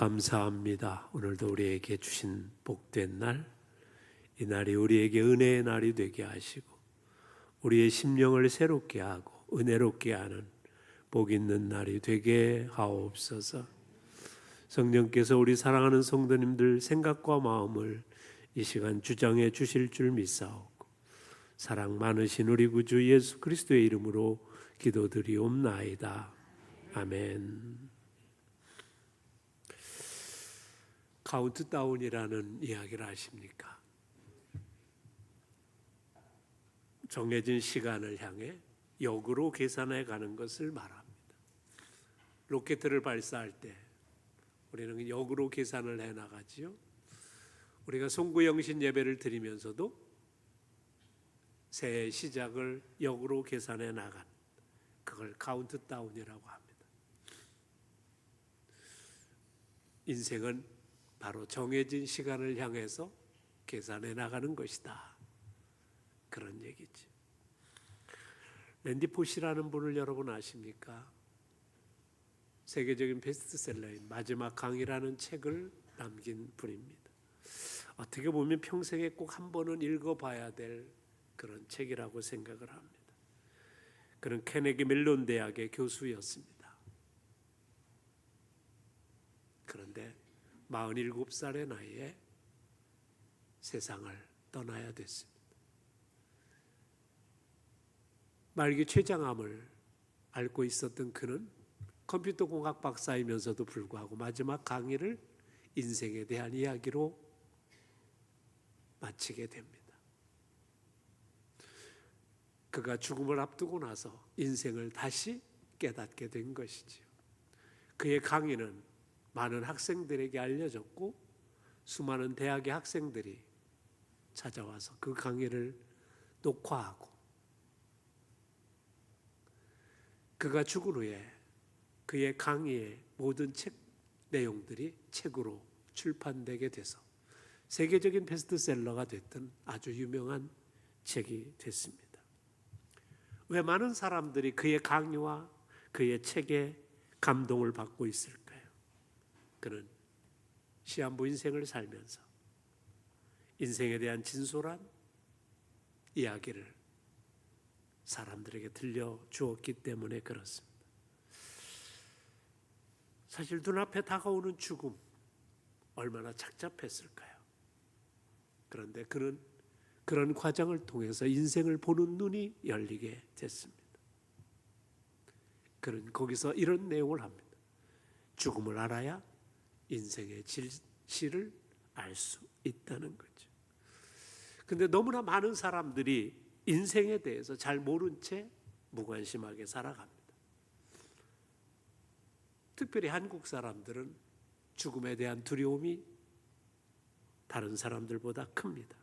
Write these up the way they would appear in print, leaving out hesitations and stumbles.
감사합니다. 오늘도 우리에게 주신 복된 날, 이 날이 우리에게 은혜의 날이 되게 하시고 우리의 심령을 새롭게 하고 은혜롭게 하는 복 있는 날이 되게 하옵소서. 성령께서 우리 사랑하는 성도님들 생각과 마음을 이 시간 주장해 주실 줄 믿사옵고 사랑 많으신 우리 구주 예수 그리스도의 이름으로 기도드리옵나이다. 아멘. 카운트다운이라는 이야기를 아십니까? 정해진 시간을 향해 역으로 계산해 가는 것을 말합니다. 로켓을 발사할 때 우리는 역으로 계산을 해 나가지요. 우리가 송구영신 예배를 드리면서도 새해 시작을 역으로 계산해 나간 그걸 카운트다운이라고 합니다. 인생은 바로 정해진 시간을 향해서 계산해 나가는 것이다. 그런 얘기지. 랜디 포시라는 분을 여러분 아십니까? 세계적인 베스트셀러인 마지막 강이라는 책을 남긴 분입니다. 어떻게 보면 평생에 꼭 한 번은 읽어봐야 될 그런 책이라고 생각을 합니다. 그는 케네기 멜론 대학의 교수였습니다. 그런데 47살의 나이에 세상을 떠나야 됐습니다. 말기 췌장암을 앓고 있었던 그는 컴퓨터 공학 박사이면서도 불구하고 마지막 강의를 인생에 대한 이야기로 마치게 됩니다. 그가 죽음을 앞두고 나서 인생을 다시 깨닫게 된 것이지요. 그의 강의는 많은 학생들에게 알려졌고 수많은 대학의 학생들이 찾아와서 그 강의를 녹화하고 그가 죽은 후에 그의 강의의 모든 책 내용들이 책으로 출판되게 돼서 세계적인 베스트셀러가 됐던 아주 유명한 책이 됐습니다. 왜 많은 사람들이 그의 강의와 그의 책에 감동을 받고 있을까요? 그는 시한부 인생을 살면서 인생에 대한 진솔한 이야기를 사람들에게 들려주었기 때문에 그렇습니다. 사실 눈앞에 다가오는 죽음 얼마나 착잡했을까요? 그런데 그는 그런 과정을 통해서 인생을 보는 눈이 열리게 됐습니다. 그는 거기서 이런 내용을 합니다. 죽음을 알아야 인생의 진실을 알 수 있다는 거죠. 근데 너무나 많은 사람들이 인생에 대해서 잘 모른 채 무관심하게 살아갑니다. 특별히 한국 사람들은 죽음에 대한 두려움이 다른 사람들보다 큽니다.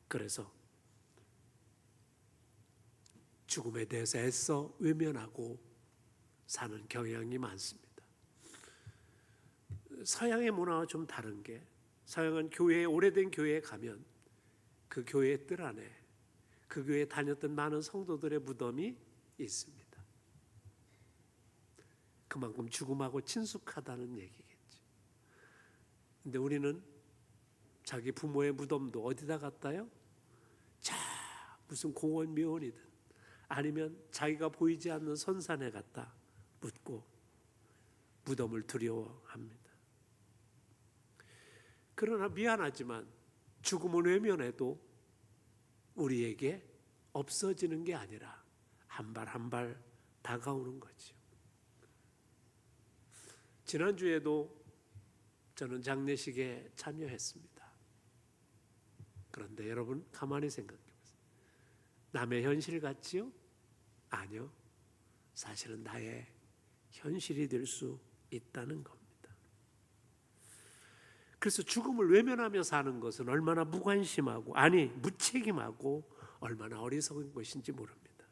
그래서 죽음에 대해서 애써 외면하고 사는 경향이 많습니다. 서양의 문화와 좀 다른 게 서양은 오래된 교회에 가면 그 교회의 뜰 안에 그 교회에 다녔던 많은 성도들의 무덤이 있습니다. 그만큼 죽음하고 친숙하다는 얘기겠죠. 근데 우리는 자기 부모의 무덤도 어디다 갖다요? 무슨 공원 묘원이든 아니면 자기가 보이지 않는 선산에 갖다 묻고 무덤을 두려워합니다. 그러나 미안하지만 죽음은 외면해도 우리에게 없어지는 게 아니라 한 발 한 발 다가오는 거죠. 지난주에도 저는 장례식에 참여했습니다. 그런데 여러분 가만히 생각해 보세요. 남의 현실 같지요? 아니요. 사실은 나의 현실이 될 수 있다는 겁니다. 그래서 죽음을 외면하며 사는 것은 얼마나 무관심하고 무책임하고 얼마나 어리석은 것인지 모릅니다.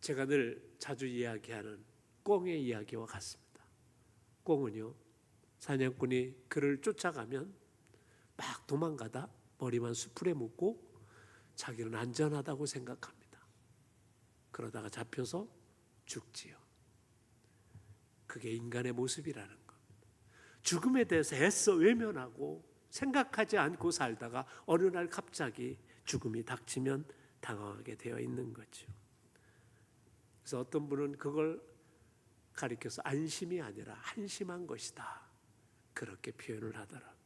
제가 늘 자주 이야기하는 꿩의 이야기와 같습니다. 꿩은요, 사냥꾼이 그를 쫓아가면 막 도망가다 머리만 수풀에 묻고 자기는 안전하다고 생각합니다. 그러다가 잡혀서 죽지요. 그게 인간의 모습이라는 것. 죽음에 대해서 애써 외면하고 생각하지 않고 살다가 어느 날 갑자기 죽음이 닥치면 당황하게 되어 있는 거죠. 그래서 어떤 분은 그걸 가리켜서 안심이 아니라 한심한 것이다, 그렇게 표현을 하더라고요.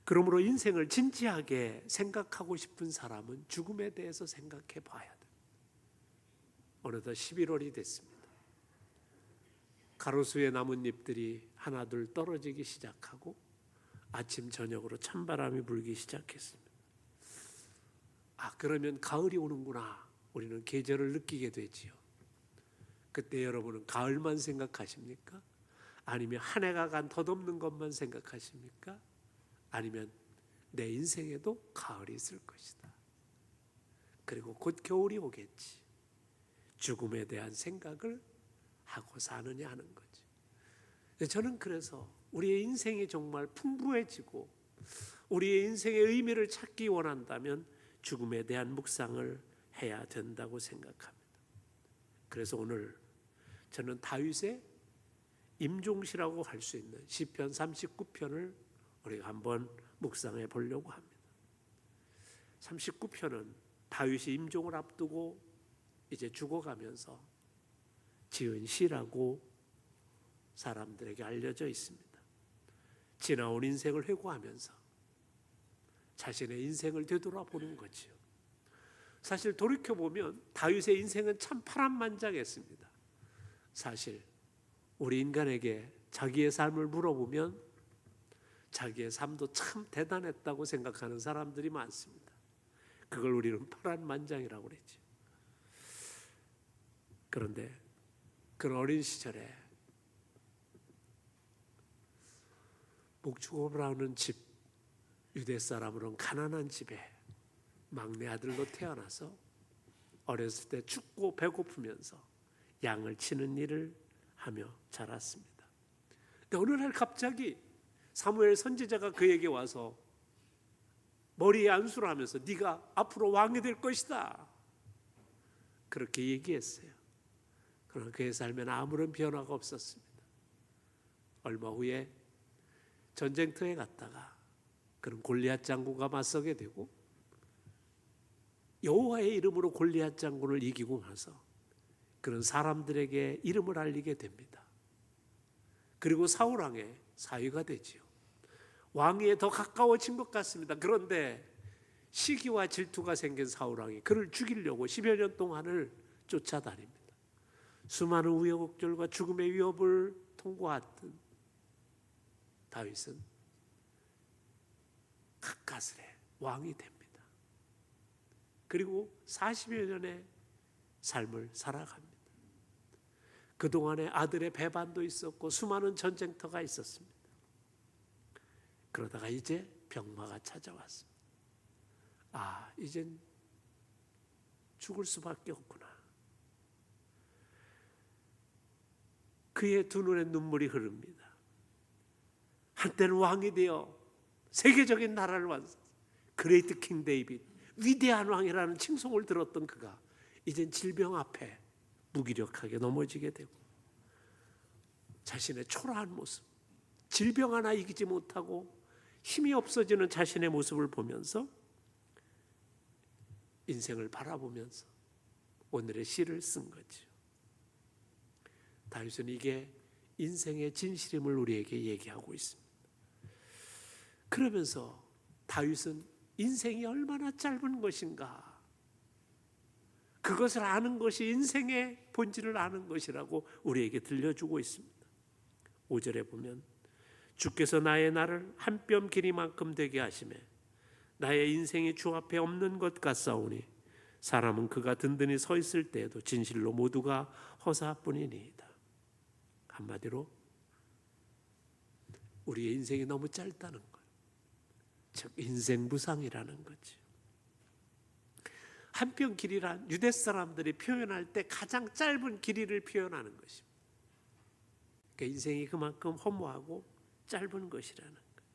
그러므로 인생을 진지하게 생각하고 싶은 사람은 죽음에 대해서 생각해 봐야 돼요. 어느덧 11월이 됐습니다. 가로수의 나뭇잎들이 하나둘 떨어지기 시작하고 아침 저녁으로 찬바람이 불기 시작했습니다. 그러면 가을이 오는구나, 우리는 계절을 느끼게 되지요. 그때 여러분은 가을만 생각하십니까? 아니면 한 해가 간 덧없는 것만 생각하십니까? 아니면 내 인생에도 가을이 있을 것이다, 그리고 곧 겨울이 오겠지, 죽음에 대한 생각을 하고 사느냐 하는 거죠. 저는 그래서 우리의 인생이 정말 풍부해지고 우리의 인생의 의미를 찾기 원한다면 죽음에 대한 묵상을 해야 된다고 생각합니다. 그래서 오늘 저는 다윗의 임종시라고 할 수 있는 시편 39편을 우리가 한번 묵상해 보려고 합니다. 39편은 다윗이 임종을 앞두고 이제 죽어가면서 지은 시라고 사람들에게 알려져 있습니다. 지나온 인생을 회고하면서 자신의 인생을 되돌아보는 거지요. 사실 돌이켜보면 다윗의 인생은 참 파란만장했습니다. 사실 우리 인간에게 자기의 삶을 물어보면 자기의 삶도 참 대단했다고 생각하는 사람들이 많습니다. 그걸 우리는 파란만장이라고 그랬죠. 그런데 그런 어린 시절에 목축업을 하는 집, 유대 사람으로는 가난한 집에 막내 아들로 태어나서 어렸을 때 춥고 배고프면서 양을 치는 일을 하며 자랐습니다. 근데 어느 날 갑자기 사무엘 선지자가 그에게 와서 머리에 안수를 하면서 네가 앞으로 왕이 될 것이다, 그렇게 얘기했어요. 그러나 그의 삶에는 아무런 변화가 없었습니다. 얼마 후에 전쟁터에 갔다가 그런 골리앗 장군과 맞서게 되고 여호와의 이름으로 골리앗 장군을 이기고 나서 그런 사람들에게 이름을 알리게 됩니다. 그리고 사울 왕의 사위가 되지요. 왕위에 더 가까워진 것 같습니다. 그런데 시기와 질투가 생긴 사울 왕이 그를 죽이려고 10여 년 동안을 쫓아다닙니다. 수많은 우여곡절과 죽음의 위협을 통과했던 다윗은 가까스레 왕이 됩니다. 그리고 40여 년의 삶을 살아갑니다. 그동안에 아들의 배반도 있었고 수많은 전쟁터가 있었습니다. 그러다가 이제 병마가 찾아왔습니다. 이젠 죽을 수밖에 없구나. 그의 두 눈에 눈물이 흐릅니다. 한때는 왕이 되어 세계적인 나라를 완성, 그레이트 킹 데이빗, 위대한 왕이라는 칭송을 들었던 그가 이젠 질병 앞에 무기력하게 넘어지게 되고 자신의 초라한 모습, 질병 하나 이기지 못하고 힘이 없어지는 자신의 모습을 보면서 인생을 바라보면서 오늘의 시를 쓴 거죠. 다윗은 이게 인생의 진실임을 우리에게 얘기하고 있습니다. 그러면서 다윗은 인생이 얼마나 짧은 것인가, 그것을 아는 것이 인생의 본질을 아는 것이라고 우리에게 들려주고 있습니다. 5절에 보면 주께서 나의 날을 한 뼘 길이만큼 되게 하시매 나의 인생이 주 앞에 없는 것 같사오니 사람은 그가 든든히 서 있을 때에도 진실로 모두가 허사뿐이니이다. 한마디로 우리의 인생이 너무 짧다는 것, 즉 인생무상이라는 거지. 한 뼘 길이란 유대 사람들이 표현할 때 가장 짧은 길이를 표현하는 것입니다. 그러니까 인생이 그만큼 허무하고 짧은 것이라는 거죠.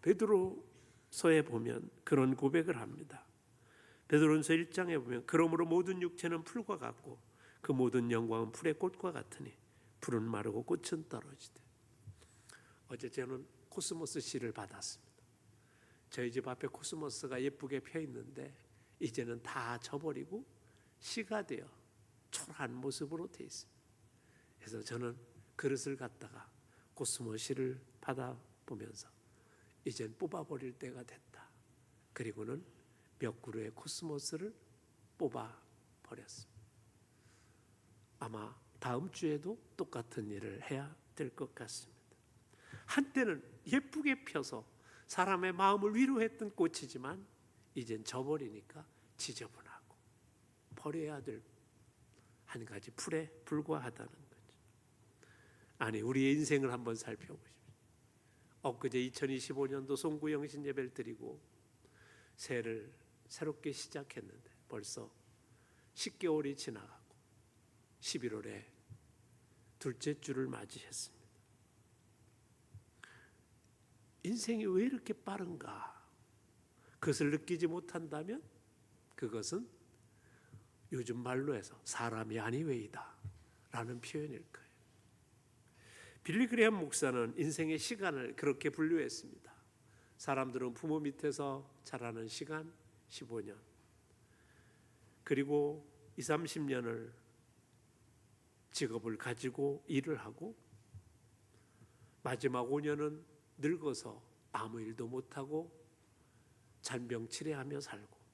베드로서에 보면 그런 고백을 합니다. 베드로전서 1장에 보면 그러므로 모든 육체는 풀과 같고 그 모든 영광은 풀의 꽃과 같으니 풀은 마르고 꽃은 떨어지되. 어제 저는 코스모스 씨를 받았습니다. 저희 집 앞에 코스모스가 예쁘게 펴 있는데 이제는 다 져버리고 씨가 되어 초라한 모습으로 돼 있습니다. 그래서 저는 그릇을 갖다가 코스모스 씨를 받아보면서 이젠 뽑아버릴 때가 됐다. 그리고는 몇 그루의 코스모스를 뽑아버렸습니다. 아마 다음 주에도 똑같은 일을 해야 될 것 같습니다. 한때는 예쁘게 펴서 사람의 마음을 위로했던 꽃이지만 이젠 져버리니까 지저분하고 버려야 될 한 가지 풀에 불과하다는 거죠. 아니, 우리의 인생을 한번 살펴보십시오. 엊그제 2025년도 송구영신 예배를 드리고 새해를 새롭게 시작했는데 벌써 10개월이 지나가고 11월에 둘째 주를 맞이했습니다. 인생이 왜 이렇게 빠른가? 그것을 느끼지 못한다면 그것은 요즘 말로 해서 사람이 아니웨이다 라는 표현일 거예요. 빌리 그레이엄 목사는 인생의 시간을 그렇게 분류했습니다. 사람들은 부모 밑에서 자라는 시간 15년, 그리고 20, 30년을 직업을 가지고 일을 하고 마지막 5년은 늙어서 아무 일도 못하고 잔병 치레하며 살고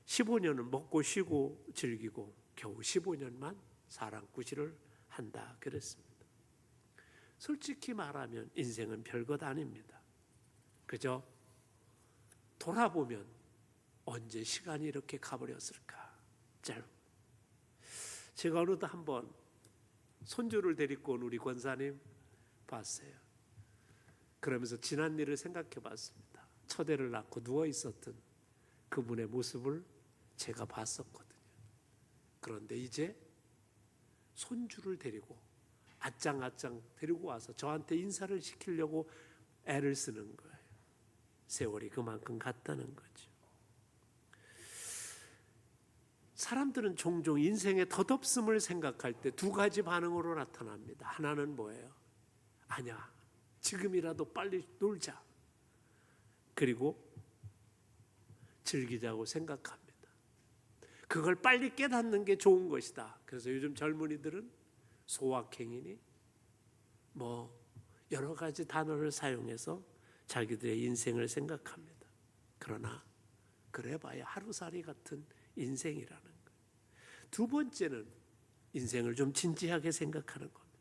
15년은 먹고 쉬고 즐기고 겨우 15년만 사랑구실을 한다 그랬습니다. 솔직히 말하면 인생은 별것 아닙니다. 그저 돌아보면 언제 시간이 이렇게 가버렸을까. 제가 어느덧 한번 손주를 데리고 온 우리 권사님 봤어요. 그러면서 지난 일을 생각해 봤습니다. 첫애를 낳고 누워 있었던 그분의 모습을 제가 봤었거든요. 그런데 이제 손주를 데리고 아짱아짱 데리고 와서 저한테 인사를 시키려고 애를 쓰는 거예요. 세월이 그만큼 갔다는 거죠. 사람들은 종종 인생의 덧없음을 생각할 때 두 가지 반응으로 나타납니다. 하나는 뭐예요? 아니야, 지금이라도 빨리 놀자. 그리고 즐기자고 생각합니다. 그걸 빨리 깨닫는 게 좋은 것이다. 그래서 요즘 젊은이들은 소확행이니 여러 가지 단어를 사용해서 자기들의 인생을 생각합니다. 그러나 그래봐야 하루살이 같은 인생이라는 거예요. 두 번째는 인생을 좀 진지하게 생각하는 겁니다.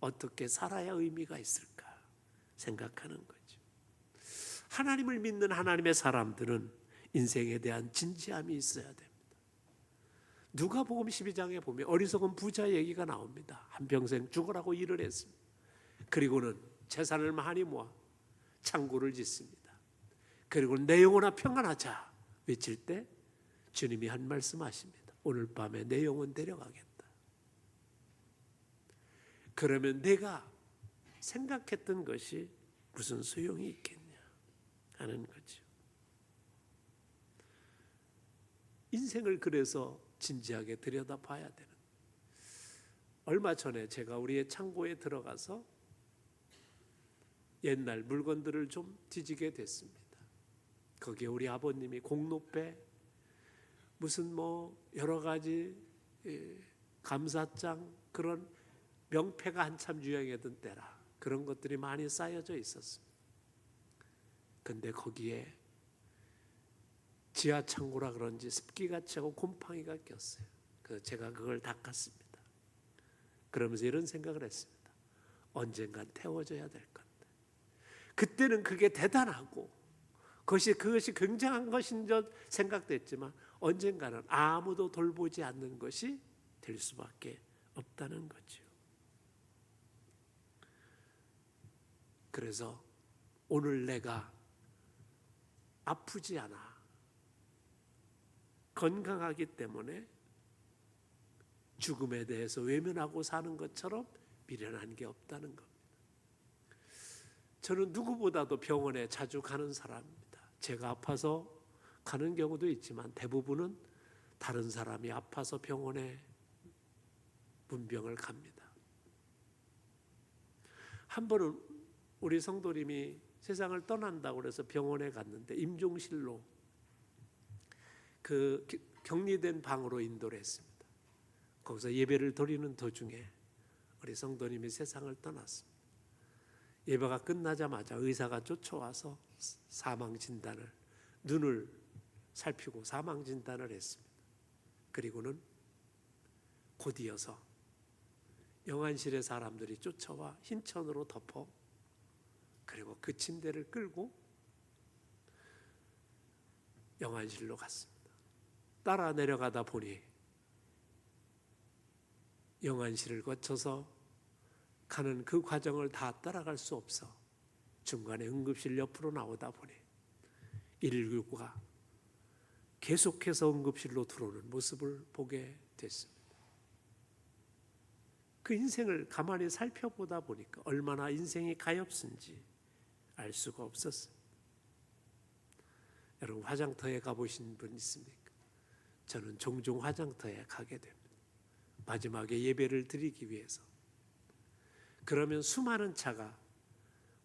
어떻게 살아야 의미가 있을까 생각하는 거죠. 하나님을 믿는 하나님의 사람들은 인생에 대한 진지함이 있어야 됩니다. 누가복음 12장에 보면 어리석은 부자 얘기가 나옵니다. 한평생 죽으라고 일을 했습니다. 그리고는 재산을 많이 모아 창고를 짓습니다. 그리고 내 영혼아 평안하자 외칠 때 주님이 한 말씀 하십니다. 오늘 밤에 내 영혼 데려가겠다. 그러면 내가 생각했던 것이 무슨 소용이 있겠냐 하는 거죠. 인생을 그래서 진지하게 들여다봐야 되는. 얼마 전에 제가 우리의 창고에 들어가서 옛날 물건들을 좀 뒤지게 됐습니다. 거기에 우리 아버님이 공로배 무슨 여러 가지 감사장 그런 명패가 한참 유행하던 때라 그런 것들이 많이 쌓여져 있었습니다. 근데 거기에 지하 창고라 그런지 습기가 차고 곰팡이가 꼈어요. 제가 그걸 닦았습니다. 그러면서 이런 생각을 했습니다. 언젠간 태워져야 될 건데. 그때는 그게 대단하고 그것이 굉장한 것인 줄 생각됐지만 언젠가는 아무도 돌보지 않는 것이 될 수밖에 없다는 거죠. 그래서 오늘 내가 아프지 않아 건강하기 때문에 죽음에 대해서 외면하고 사는 것처럼 미련한 게 없다는 겁니다. 저는 누구보다도 병원에 자주 가는 사람입니다. 제가 아파서 가는 경우도 있지만 대부분은 다른 사람이 아파서 병원에 문병을 갑니다. 한 번은 우리 성도님이 세상을 떠난다고 해서 병원에 갔는데 임종실로 그 격리된 방으로 인도를 했습니다. 거기서 예배를 드리는 도중에 우리 성도님이 세상을 떠났습니다. 예배가 끝나자마자 의사가 쫓아와서 사망 진단을, 눈을 살피고 사망 진단을 했습니다. 그리고는 곧 이어서 영안실의 사람들이 쫓아와 흰 천으로 덮어 그리고 그 침대를 끌고 영안실로 갔습니다. 따라 내려가다 보니 영안실을 거쳐서 가는 그 과정을 다 따라갈 수 없어 중간에 응급실 옆으로 나오다 보니 119가 계속해서 응급실로 들어오는 모습을 보게 됐습니다. 그 인생을 가만히 살펴보다 보니까 얼마나 인생이 가엾은지 알 수가 없었습니다. 여러분, 화장터에 가보신 분 있습니까? 저는 종종 화장터에 가게 됩니다. 마지막에 예배를 드리기 위해서. 그러면 수많은 차가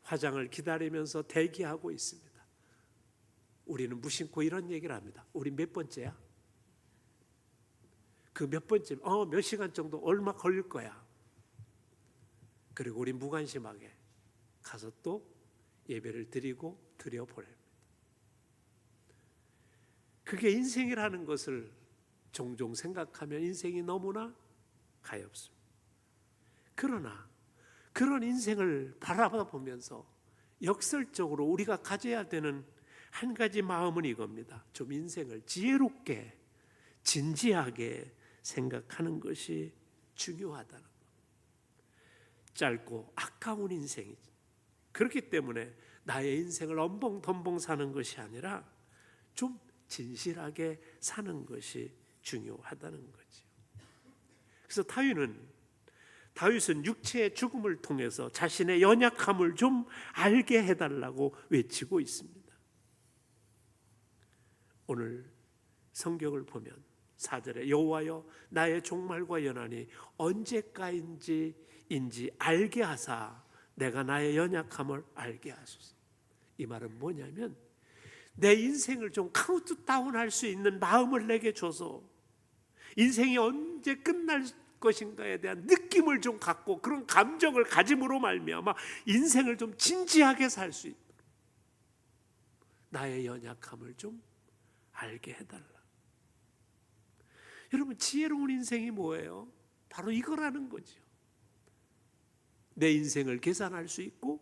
화장을 기다리면서 대기하고 있습니다. 우리는 무심코 이런 얘기를 합니다. 우리 몇 번째야? 그 몇 번째? 몇 시간 정도 얼마 걸릴 거야. 그리고 우리 무관심하게 가서 또 예배를 드리고 드려보냅니다. 그게 인생이라는 것을 종종 생각하면 인생이 너무나 가엾습니다. 그러나 그런 인생을 바라보면서 역설적으로 우리가 가져야 되는 한 가지 마음은 이겁니다. 좀 인생을 지혜롭게 진지하게 생각하는 것이 중요하다는 것. 짧고 아까운 인생이지. 그렇기 때문에 나의 인생을 엄봉덤봉 사는 것이 아니라 좀 진실하게 사는 것이 중요하다는 거죠. 그래서 다윗은 육체의 죽음을 통해서 자신의 연약함을 좀 알게 해달라고 외치고 있습니다. 오늘 성경을 보면 4절에 여호와여 나의 종말과 연한이 언제까지인지 알게 하사 내가 나의 연약함을 알게 하소서. 이 말은 뭐냐면 내 인생을 좀 카운트다운 할 수 있는 마음을 내게 줘서 인생이 언제 끝날 것인가에 대한 느낌을 좀 갖고 그런 감정을 가짐으로 말미암아 인생을 좀 진지하게 살 수 있도록 나의 연약함을 좀 알게 해달라. 여러분, 지혜로운 인생이 뭐예요? 바로 이거라는 거죠. 내 인생을 계산할 수 있고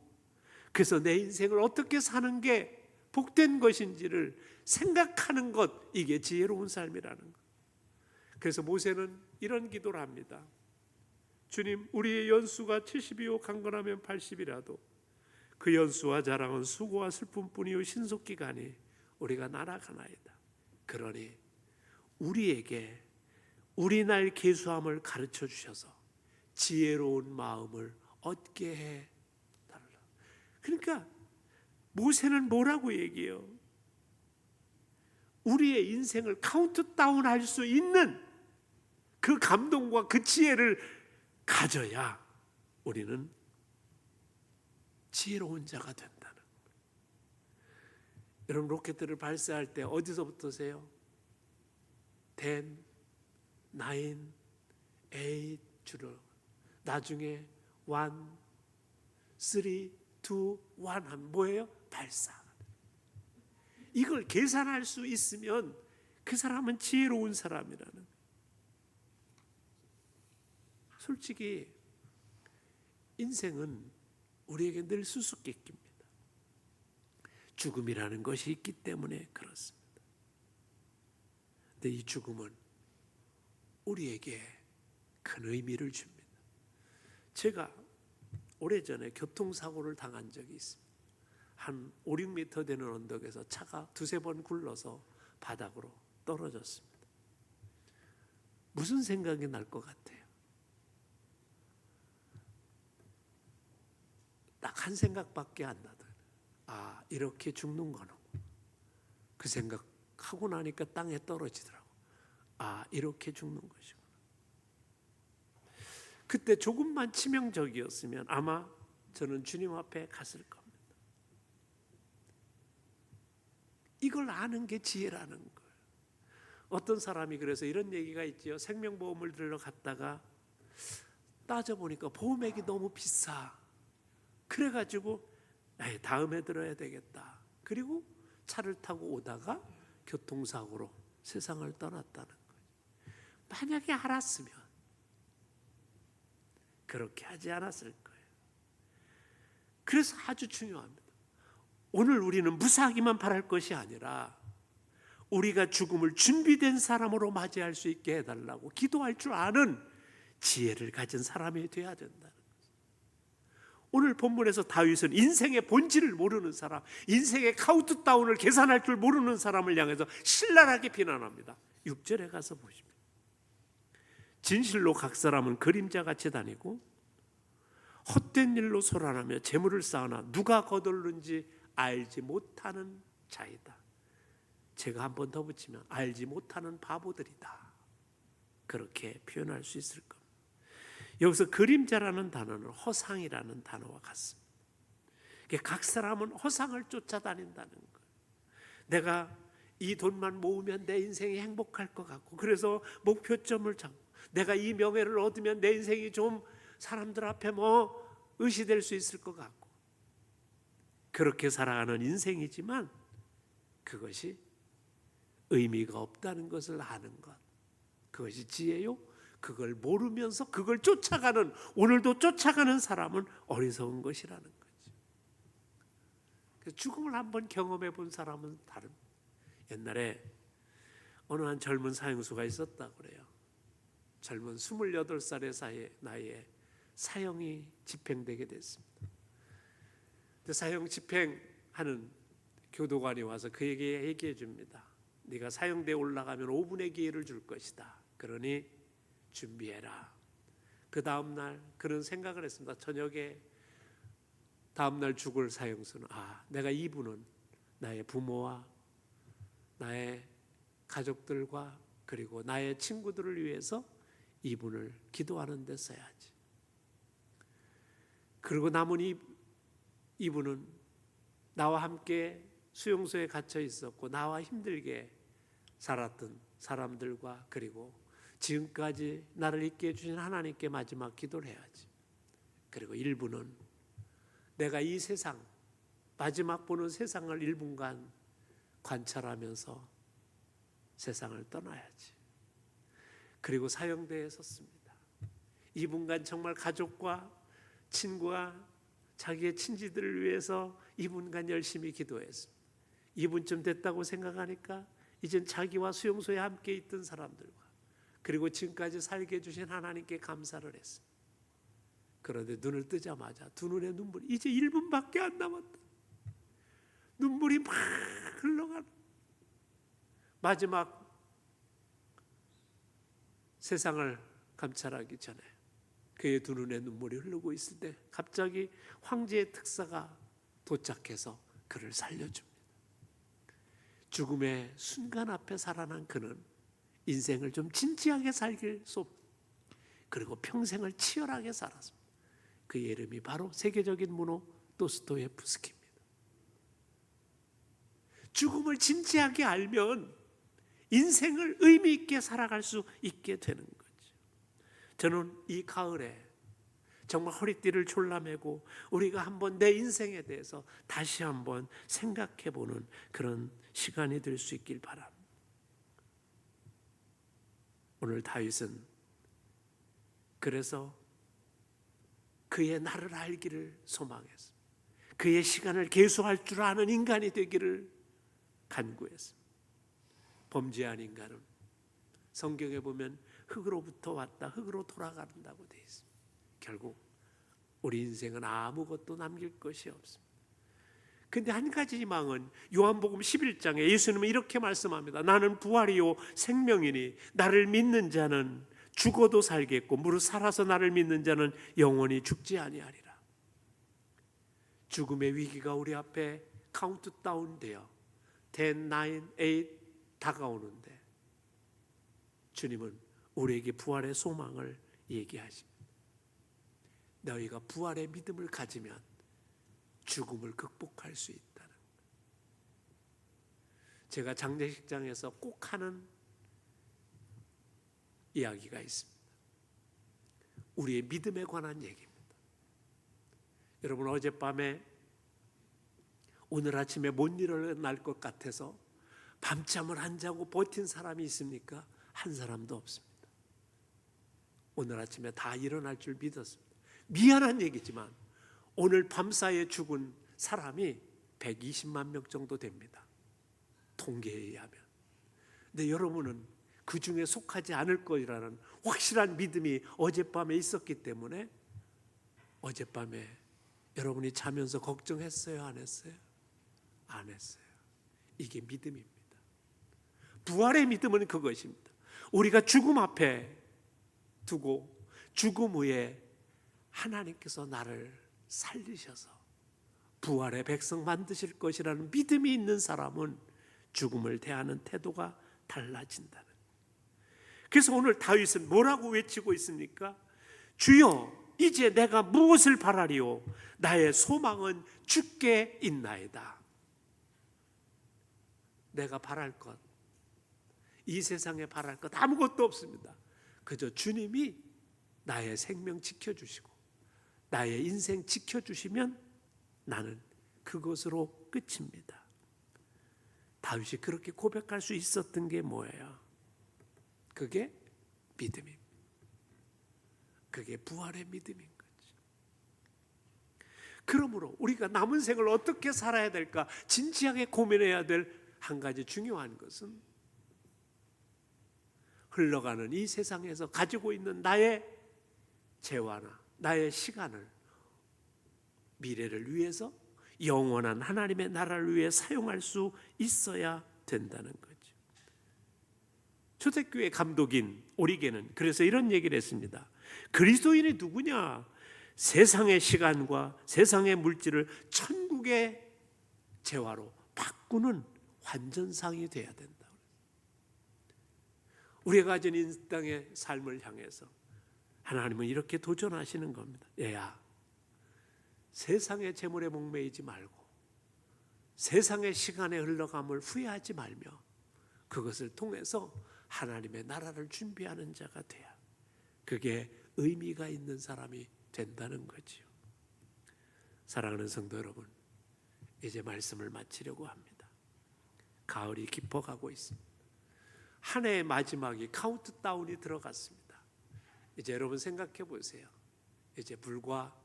그래서 내 인생을 어떻게 사는 게 복된 것인지를 생각하는 것, 이게 지혜로운 삶이라는 것. 그래서 모세는 이런 기도를 합니다. 주님, 우리의 연수가 70이요 강건하면 80이라도 그 연수와 자랑은 수고와 슬픔뿐이요 신속기간이 우리가 날아가나이다. 그러니 우리에게 우리 날 계수함을 가르쳐 주셔서 지혜로운 마음을 얻게 해달라. 그러니까 모세는 뭐라고 얘기해요? 우리의 인생을 카운트다운 할 수 있는 그 감동과 그 지혜를 가져야 우리는 지혜로운 자가 된다는 거예요. 여러분, 로켓들을 발사할 때 어디서부터세요? 10, 9, 8 줄을 나중에 1, 3, 2, 1 하면 뭐예요? 발사. 이걸 계산할 수 있으면 그 사람은 지혜로운 사람이라는. 솔직히 인생은 우리에게 늘 수수께끼입니다. 죽음이라는 것이 있기 때문에 그렇습니다. 근데 이 죽음은 우리에게 큰 의미를 줍니다. 제가 오래전에 교통사고를 당한 적이 있습니다. 한 5, 6m 되는 언덕에서 차가 두세 번 굴러서 바닥으로 떨어졌습니다. 무슨 생각이 날 것 같아요? 딱 한 생각밖에 안 나더라고요. 아, 이렇게 죽는 거는. 그 생각 하고 나니까 땅에 떨어지더라고. 아, 이렇게 죽는 것이구나. 그때 조금만 치명적이었으면 아마 저는 주님 앞에 갔을 겁니다. 이걸 아는 게 지혜라는 거예요. 어떤 사람이 그래서 이런 얘기가 있지요. 생명보험을 들러 갔다가 따져보니까 보험액이 너무 비싸. 그래가지고 다음에 들어야 되겠다. 그리고 차를 타고 오다가 교통사고로 세상을 떠났다는 거예요. 만약에 알았으면 그렇게 하지 않았을 거예요. 그래서 아주 중요합니다. 오늘 우리는 무사하기만 바랄 것이 아니라 우리가 죽음을 준비된 사람으로 맞이할 수 있게 해달라고 기도할 줄 아는 지혜를 가진 사람이 되어야 된다는 거죠. 오늘 본문에서 다윗은 인생의 본질을 모르는 사람, 인생의 카운트다운을 계산할 줄 모르는 사람을 향해서 신랄하게 비난합니다. 6절에 가서 보십니다. 진실로 각 사람은 그림자같이 다니고 헛된 일로 소란하며 재물을 쌓으나 누가 거둘는지 알지 못하는 자이다. 제가 한 번 더 붙이면 알지 못하는 바보들이다. 그렇게 표현할 수 있을 겁니다. 여기서 그림자라는 단어는 허상이라는 단어와 같습니다. 각 사람은 허상을 쫓아다닌다는 거예요. 내가 이 돈만 모으면 내 인생이 행복할 것 같고, 그래서 목표점을 잡고 내가 이 명예를 얻으면 내 인생이 좀 사람들 앞에 의시될 수 있을 것 같고, 그렇게 살아가는 인생이지만 그것이 의미가 없다는 것을 아는 것, 그것이 지혜요. 그걸 모르면서 그걸 쫓아가는, 오늘도 쫓아가는 사람은 어리석은 것이라는 거죠. 죽음을 한번 경험해 본 사람은 다른. 옛날에 어느 한 젊은 사형수가 있었다고 그래요. 젊은 28살의 나이에 사형이 집행되게 됐습니다. 사형 집행하는 교도관이 와서 그에게 얘기해 줍니다. 네가 사형대에 올라가면 5분의 기회를 줄 것이다. 그러니 준비해라. 그 다음날 그런 생각을 했습니다. 저녁에 다음날 죽을 사형수는 내가 이분은 나의 부모와 나의 가족들과 그리고 나의 친구들을 위해서 이분을 기도하는 데 써야지. 그리고 남은 이분은 나와 함께 수용소에 갇혀 있었고 나와 힘들게 살았던 사람들과 그리고 지금까지 나를 있게 해주신 하나님께 마지막 기도를 해야지. 그리고 1분은 내가 이 세상, 마지막 보는 세상을 1분간 관찰하면서 세상을 떠나야지. 그리고 사형대에 섰습니다. 2분간 정말 가족과 친구와 자기의 친지들을 위해서 2분간 열심히 기도했습니다. 2분쯤 됐다고 생각하니까 이젠 자기와 수용소에 함께 있던 사람들과 그리고 지금까지 살게 해주신 하나님께 감사를 했습니다. 그런데 눈을 뜨자마자 두 눈에 눈물이, 이제 1분밖에 안 남았다. 눈물이 막 흘러가는, 마지막 세상을 감찰하기 전에 그의 두 눈에 눈물이 흐르고 있을 때 갑자기 황제의 특사가 도착해서 그를 살려줍니다. 죽음의 순간 앞에 살아난 그는 인생을 좀 진지하게 살길 그리고 평생을 치열하게 살았습니다. 그의 이름이 바로 세계적인 문호 도스토예프스키입니다. 죽음을 진지하게 알면 인생을 의미 있게 살아갈 수 있게 되는 거죠. 저는 이 가을에 정말 허리띠를 졸라매고 우리가 한번 내 인생에 대해서 다시 한번 생각해 보는 그런 시간이 될 수 있길 바랍니다. 오늘 다윗은 그래서 그의 나를 알기를 소망했습니다. 그의 시간을 계수할 줄 아는 인간이 되기를 간구했습니다. 범죄한 인간은 성경에 보면 흙으로부터 왔다 흙으로 돌아간다고 되어 있습니다. 결국 우리 인생은 아무것도 남길 것이 없습니다. 근데 한 가지 희망은 요한복음 11장에 예수님은 이렇게 말씀합니다. 나는 부활이요 생명이니 나를 믿는 자는 죽어도 살겠고 무릇 살아서 나를 믿는 자는 영원히 죽지 아니하리라. 죽음의 위기가 우리 앞에 카운트다운 되어 10, 9, 8 다가오는데 주님은 우리에게 부활의 소망을 얘기하십니다. 너희가 부활의 믿음을 가지면 죽음을 극복할 수 있다는. 제가 장례식장에서 꼭 하는 이야기가 있습니다. 우리의 믿음에 관한 얘기입니다. 여러분, 어젯밤에 오늘 아침에 못 일어날 것 같아서 밤잠을 안 자고 버틴 사람이 있습니까? 한 사람도 없습니다. 오늘 아침에 다 일어날 줄 믿었습니다. 미안한 얘기지만 오늘 밤사이에 죽은 사람이 120만 명 정도 됩니다. 통계에 의하면. 근데 여러분은 그 중에 속하지 않을 거라는 확실한 믿음이 어젯밤에 있었기 때문에 어젯밤에 여러분이 자면서 걱정했어요? 안 했어요? 안 했어요. 이게 믿음입니다. 부활의 믿음은 그것입니다. 우리가 죽음 앞에 두고 죽음 후에 하나님께서 나를 살리셔서 부활의 백성 만드실 것이라는 믿음이 있는 사람은 죽음을 대하는 태도가 달라진다는. 그래서 오늘 다윗은 뭐라고 외치고 있습니까? 주여, 이제 내가 무엇을 바라리요? 나의 소망은 주께 있나이다. 내가 바랄 것, 이 세상에 바랄 것 아무것도 없습니다. 그저 주님이 나의 생명 지켜주시고 나의 인생 지켜주시면 나는 그것으로 끝입니다. 다윗이 그렇게 고백할 수 있었던 게 뭐예요? 그게 믿음입니다. 그게 부활의 믿음인 거죠. 그러므로 우리가 남은 생을 어떻게 살아야 될까 진지하게 고민해야 될 한 가지 중요한 것은 흘러가는 이 세상에서 가지고 있는 나의 재화나 나의 시간을 미래를 위해서 영원한 하나님의 나라를 위해 사용할 수 있어야 된다는 거죠. 초대교회 감독인 오리겐은 그래서 이런 얘기를 했습니다. 그리스도인이 누구냐? 세상의 시간과 세상의 물질을 천국의 재화로 바꾸는 환전상이 돼야 된다. 우리가 가진 이 땅의 삶을 향해서 하나님은 이렇게 도전하시는 겁니다. 얘야, 세상의 재물에 목매이지 말고 세상의 시간의 흘러감을 후회하지 말며 그것을 통해서 하나님의 나라를 준비하는 자가 돼야 그게 의미가 있는 사람이 된다는 거지요. 사랑하는 성도 여러분, 이제 말씀을 마치려고 합니다. 가을이 깊어가고 있습니다. 한 해의 마지막이 카운트다운이 들어갔습니다. 이제 여러분 생각해 보세요. 이제 불과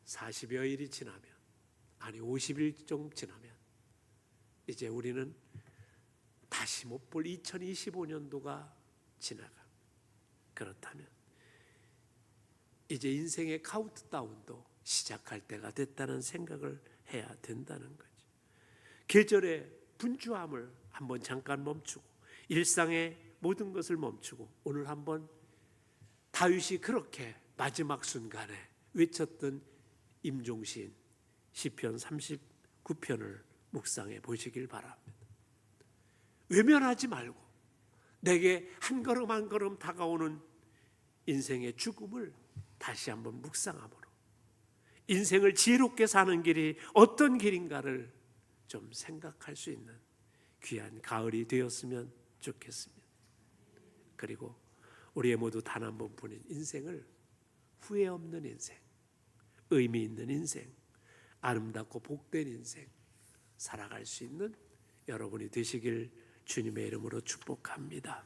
40여 일이 지나면, 아니 50일 정도 지나면 이제 우리는 다시 못 볼 2025년도가 지나가. 그렇다면 이제 인생의 카운트다운도 시작할 때가 됐다는 생각을 해야 된다는 거죠. 계절의 분주함을 한번 잠깐 멈추고 일상의 모든 것을 멈추고 오늘 한번 다윗이 그렇게 마지막 순간에 외쳤던 임종시인 시편 39편을 묵상해 보시길 바랍니다. 외면하지 말고 내게 한 걸음 한 걸음 다가오는 인생의 죽음을 다시 한번 묵상함으로 인생을 지혜롭게 사는 길이 어떤 길인가를 좀 생각할 수 있는 귀한 가을이 되었으면 좋겠습니다. 그리고 우리의 모두 단 한 번뿐인 인생을 후회 없는 인생, 의미 있는 인생, 아름답고 복된 인생 살아갈 수 있는 여러분이 되시길 주님의 이름으로 축복합니다.